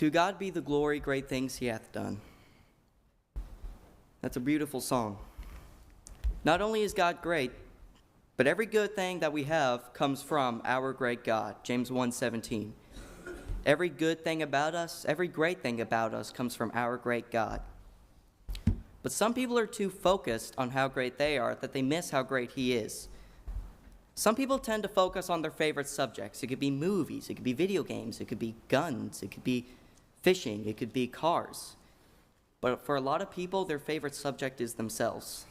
To God be the glory, great things he hath done. That's a beautiful song. Not only is God great, but every good thing that we have comes from our great God. James 1:17. Every good thing about us, every great thing about us comes from our great God. But some people are too focused on how great they are that they miss how great he is. Some people tend to focus on their favorite subjects. It could be movies, it could be video games, it could be guns, it could be fishing, it could be cars. But for a lot of people, their favorite subject is themselves.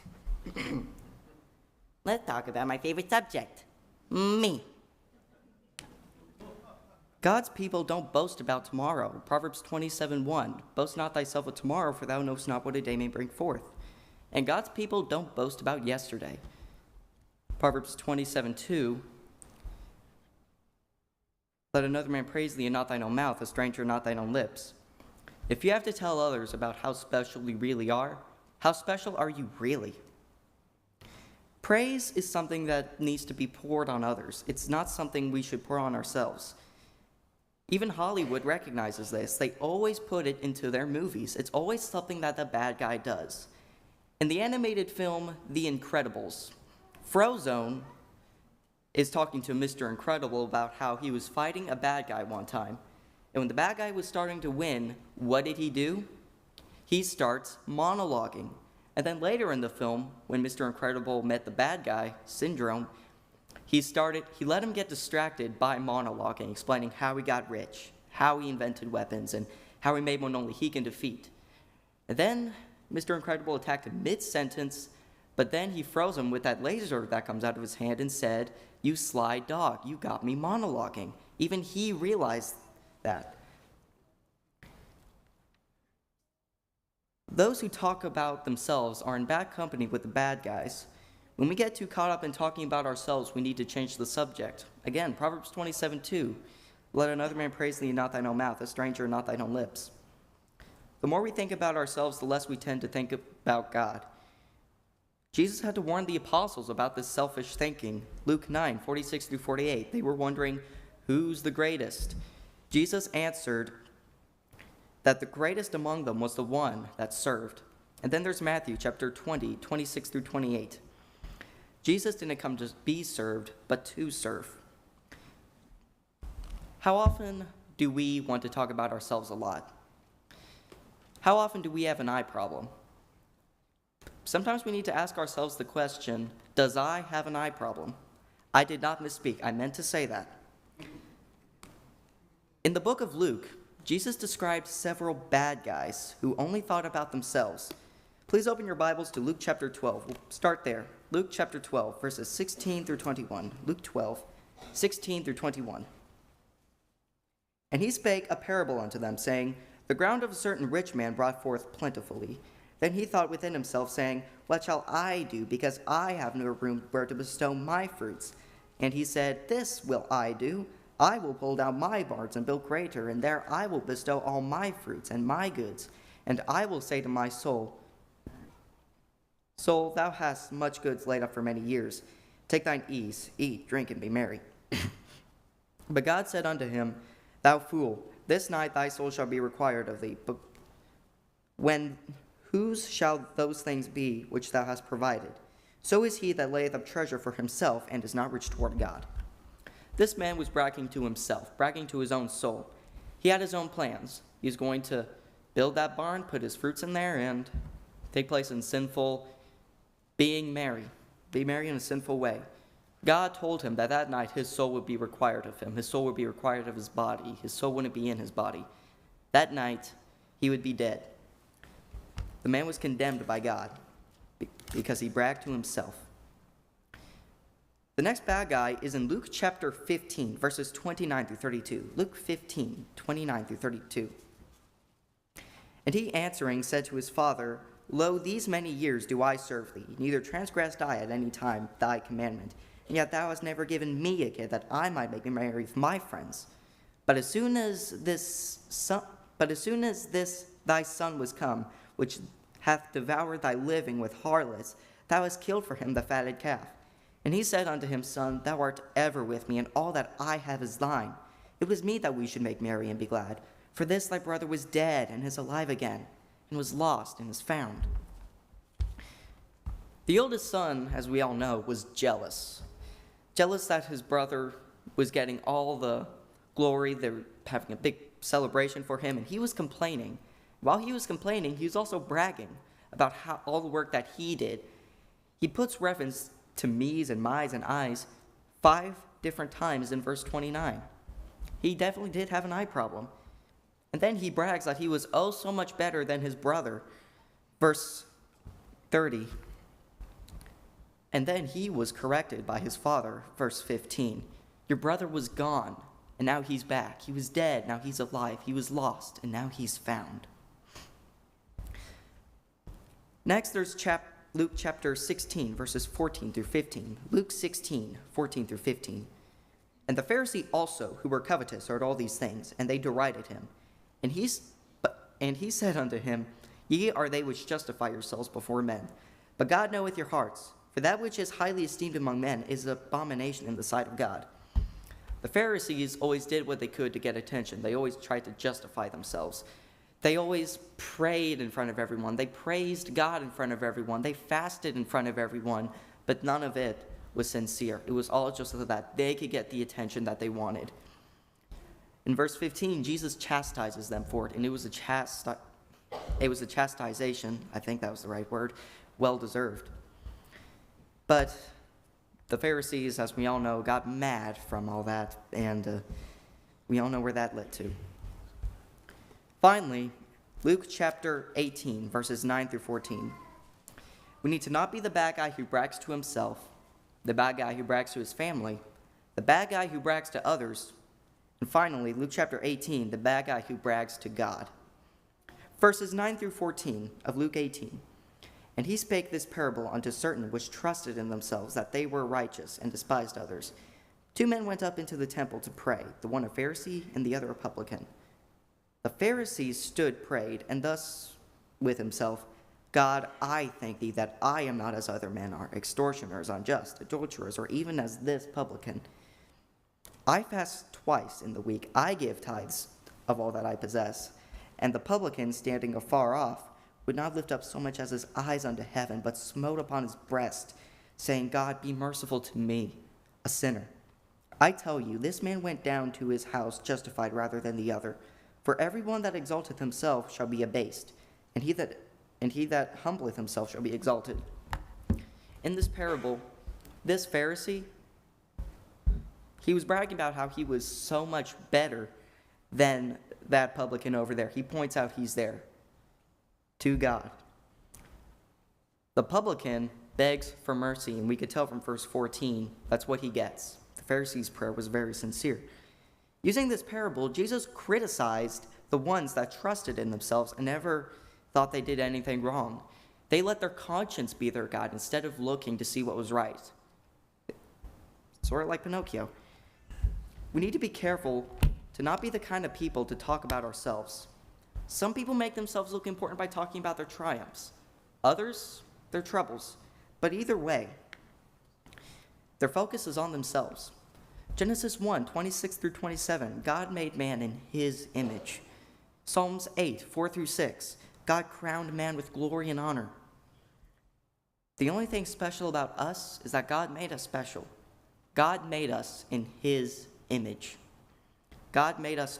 Let's talk about my favorite subject, me. God's people don't boast about tomorrow. Proverbs 27:1, boast not thyself of tomorrow, for thou knowest not what a day may bring forth. And God's people don't boast about yesterday. Proverbs 27:2, let another man praise thee, and not thine own mouth, a stranger, not thine own lips. If you have to tell others about how special you really are, how special are you really? Praise is something that needs to be poured on others. It's not something we should pour on ourselves. Even Hollywood recognizes this. They always put it into their movies. It's always something that the bad guy does. In the animated film, The Incredibles, Frozone is talking to Mr. Incredible about how he was fighting a bad guy one time. And when the bad guy was starting to win, what did he do? He starts monologuing. And then later in the film, when Mr. Incredible met the bad guy, Syndrome, he let him get distracted by monologuing, explaining how he got rich, how he invented weapons, and how he made one only he can defeat. And then Mr. Incredible attacked him mid-sentence, but then he froze him with that laser that comes out of his hand and said, "You sly dog, you got me monologuing." Even he realized that. Those who talk about themselves are in bad company with the bad guys. When we get too caught up in talking about ourselves, we need to change the subject. Again, Proverbs 27:2, let another man praise thee, not thine own mouth, a stranger, not thine own lips. The more we think about ourselves, the less we tend to think about God. Jesus had to warn the apostles about this selfish thinking. Luke 9:46-48, they were wondering, who's the greatest? Jesus answered that the greatest among them was the one that served. And then there's Matthew chapter 20:26-28. Jesus didn't come to be served, but to serve. How often do we want to talk about ourselves a lot? How often do we have an I problem? Sometimes we need to ask ourselves the question, does I have an I problem? I did not misspeak. I meant to say that. In the book of Luke, Jesus described several bad guys who only thought about themselves. Please open your Bibles to Luke chapter 12. We'll start there. Luke chapter 12, verses 16-21. Luke 12, 16-21. And he spake a parable unto them, saying, the ground of a certain rich man brought forth plentifully. Then he thought within himself, saying, what shall I do, because I have no room where to bestow my fruits? And he said, this will I do. I will pull down my barns and build greater, and there I will bestow all my fruits and my goods. And I will say to my soul, soul, thou hast much goods laid up for many years. Take thine ease, eat, drink, and be merry. But God said unto him, thou fool, this night thy soul shall be required of thee. But whose shall those things be which thou hast provided? So is he that layeth up treasure for himself, and is not rich toward God. This man was bragging to himself, bragging to his own soul. He had his own plans. He was going to build that barn, put his fruits in there, and take place in sinful being merry. Be merry in a sinful way. God told him that that night his soul would be required of him. His soul would be required of his body. His soul wouldn't be in his body. That night, he would be dead. The man was condemned by God because he bragged to himself. The next bad guy is in Luke chapter 15, verses 29-32. Luke 15, 29-32. And he answering said to his father, lo, these many years do I serve thee, neither transgressed I at any time thy commandment. And yet thou hast never given me a kid that I might make me merry with my friends. But as soon as this thy son was come, which hath devoured thy living with harlots, thou hast killed for him the fatted calf. And he said unto him, son, thou art ever with me, and all that I have is thine. It was meet that we should make merry and be glad. For this thy brother was dead and is alive again, and was lost and is found. The oldest son, as we all know, was jealous. Jealous that his brother was getting all the glory. They were having a big celebration for him, and he was complaining. While he was complaining, he was also bragging about all the work that he did. He puts reference to me's and my's and I's 5 different times in verse 29. He definitely did have an eye problem. And then he brags that he was oh so much better than his brother. Verse 30. And then he was corrected by his father. Verse 15. Your brother was gone, and now he's back. He was dead, now he's alive. He was lost, and now he's found. Next, there's Luke chapter 16, verses 14 through 15. Luke 16, 14 through 15. And the Pharisee also, who were covetous, heard all these things, and they derided him. And he said unto him, Ye are they which justify yourselves before men, but God knoweth your hearts. For that which is highly esteemed among men is abomination in the sight of God. The Pharisees always did what they could to get attention. They always tried to justify themselves. They always prayed in front of everyone. They praised God in front of everyone. They fasted in front of everyone, but none of it was sincere. It was all just so that they could get the attention that they wanted. In verse 15, Jesus chastises them for it, and it was a chastisation, I think that was the right word, well-deserved. But the Pharisees, as we all know, got mad from all that, and we all know where that led to. Finally, Luke chapter 18, verses 9 through 14. We need to not be the bad guy who brags to himself, the bad guy who brags to his family, the bad guy who brags to others, and finally, Luke chapter 18, the bad guy who brags to God. Verses 9 through 14 of Luke 18. And he spake this parable unto certain which trusted in themselves that they were righteous and despised others. 2 men went up into the temple to pray, the one a Pharisee and the other a publican. The Pharisee stood, prayed, and thus with himself, God, I thank thee that I am not as other men are, extortioners, unjust, adulterers, or even as this publican. I fast twice in the week. I give tithes of all that I possess. And the publican, standing afar off, would not lift up so much as his eyes unto heaven, but smote upon his breast, saying, God, be merciful to me, a sinner. I tell you, this man went down to his house justified rather than the other. For everyone that exalteth himself shall be abased, and he that humbleth himself shall be exalted. In this parable, this Pharisee, he was bragging about how he was so much better than that publican over there. He points out he's there to God. The publican begs for mercy, and we could tell from verse 14 that's what he gets. The Pharisee's prayer was very sincere. Using this parable, Jesus criticized the ones that trusted in themselves and never thought they did anything wrong. They let their conscience be their guide instead of looking to see what was right. Sort of like Pinocchio. We need to be careful to not be the kind of people to talk about ourselves. Some people make themselves look important by talking about their triumphs. Others, their troubles. But either way, their focus is on themselves. Genesis 1, 26 through 27, God made man in his image. Psalms 8, 4 through 6, God crowned man with glory and honor. The only thing special about us is that God made us special. God made us in his image. God made us to